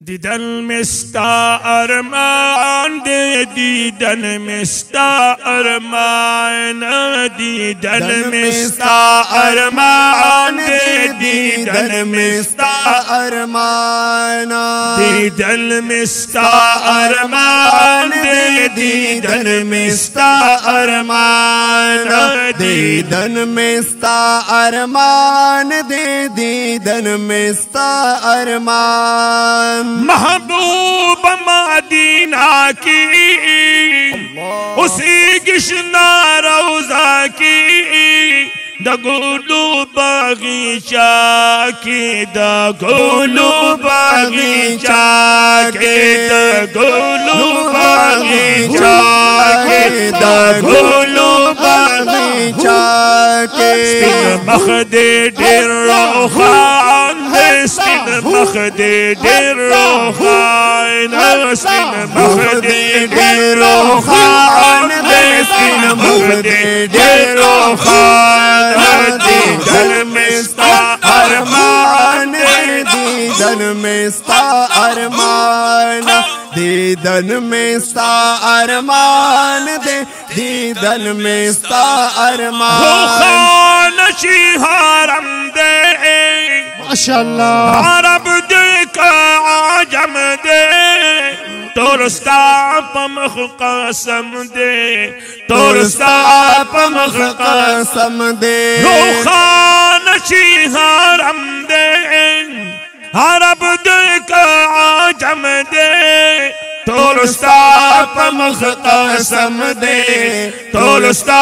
दीदन मिस्ता अरमान दे दीदन मिस्ता अरमान दीदन मिस्ता अरमान दे दीदन मिस्ता अरमान दीदन मिस्ता अरमान दे दीदन मिस्ता अरमान दीदन मिस्ता अरमान दे दीदन मिस्ता अरमान महबूब मदीना की उसी गिशना रौजा की दगुलू बगीचा की दगुलू बगीचा के दगुलू बगीचा के दगुलू बगीचा के मखदे डेरो खान स्पिन मखदे डेरो खान स्पिन मखदे डेरो खान स्पिन मखदे डेरो खान दीदन मिस्ता अरमान दीदन मिस्ता अरमान दीदन मिस्ता अरमान दे दीदन मिस्ता अरमान हरम दे माशाअल्लाह अरब दे का आजम दे तोरस्ता पमख कसम दे तोरस्ता पमख कसम दे रोखान हरम दे अरब दे का आजम दे तोरस्ता पमख कसम दे तोरस्ता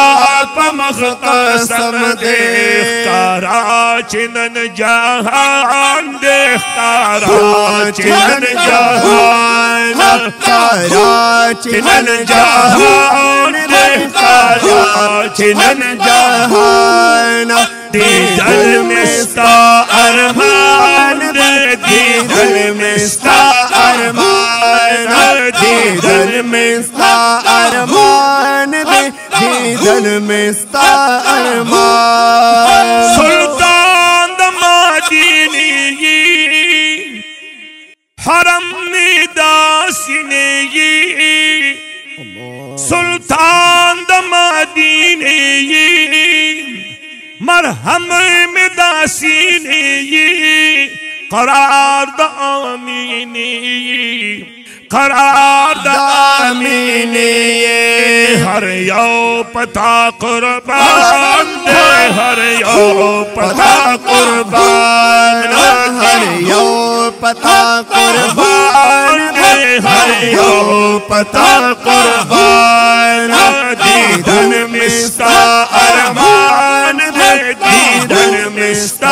पमख कसम दे कराचिनन जहान दे कराचिनन जहान कराचिनन जहान दे कराचिनन जहान दीदन मिस्ता अरमान दे दीदन मिस्ता अरमान दीदन मिस्ता अरमान दे दीदन मिस्ता अरमान सुल्तान दमादीनी हरम दासिने सुल्तान दमादीनी मरहम में दासीने करार दामीनी करार दामीनी हर यो पता कुर्बान दे हर यो पता कुर्बान हर यो पता कुर्बान दे हर यो पता कुर्बान दीदन मिस्ता अरमान दे दीदन मिस्ता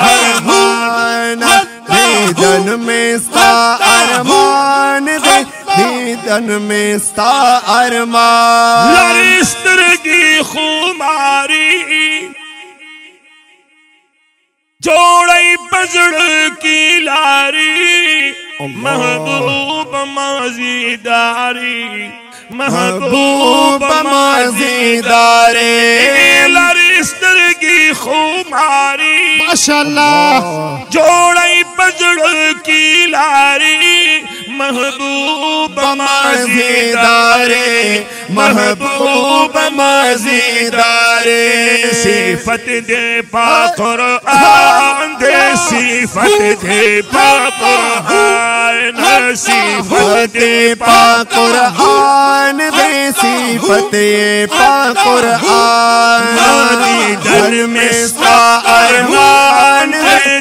अरमान दीदन मिस्ता अरमान दे दीदन मिस्ता अरमान लरिस्तर की खुमारी जोड़ई पजड़ की लारी महबूब मजीदारी महबूब मजीदारे लरिस्तर की खुमारी माशाअल्लाह जोड़ई पजड़ की लारी महबूब मजीदारे महबूब मजीदारे सिफत दे कुरआन दे सिफत दे कुरआन सिफत दे कुरआन दे सिफत कुरआन दीदन मिस्ता अरमान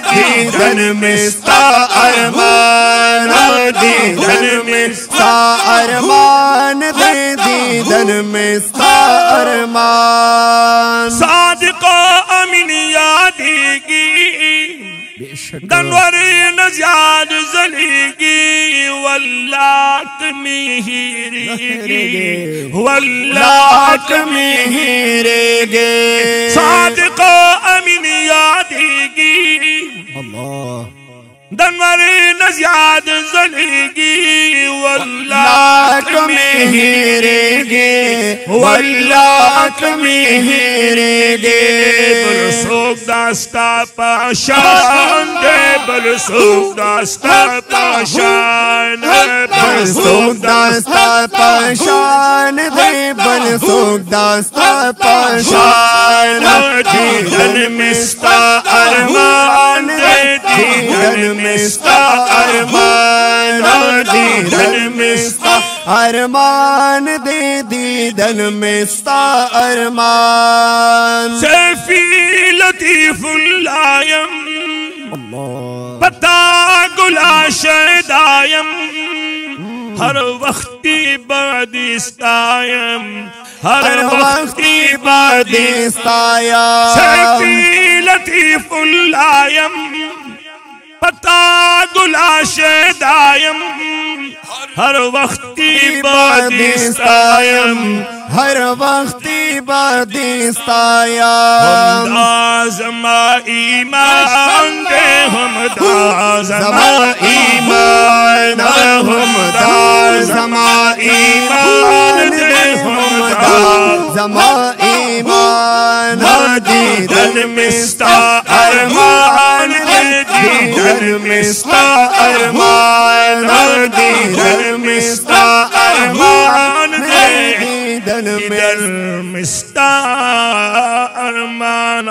दीदन मिस्ता अरमान दीदन मिस्ता अरमान दे दीदन मिस्ता अरमान सादिका अमीन यादेगी दनवर नज़ाद जलेगी वल्लाक मिहिरेगी वल्लाक मिहिरेगे सादिका अमीन यादेगी दनवर नज़ाद जलेगी वल्लाक मिहिरेगे वल्लाक मिहिरेगे बरसोक दास्ता पाशान दे बरसोक दास्ता पाशान सुख दास्ता पशान दे बल सुख दास्ता पशान दीदन मिस्ता अरमान दे दीदन मिस्ता अरमान दीदन मिस्ता अरमान दे दीदन मिस्ता अरमान सैफी लतीफुल्लायम पता गुला शदायम हर वक्ती बदिस्तायम हर वक्ती बदिस्तायम सैफी लतीफुल्लायम पता गुला शदायम हर वक्ती बदिस्तायम हर वक्ती बदिस्तायम हमदा ईमान दे हमदा ईमान हमदा ईमान दे हमदा ईमान दीदन मिस्ता अरमान दे दीदन मिस्ता अरमान दीदन मिस्ता अरमान दीदन मिस्ता अरमान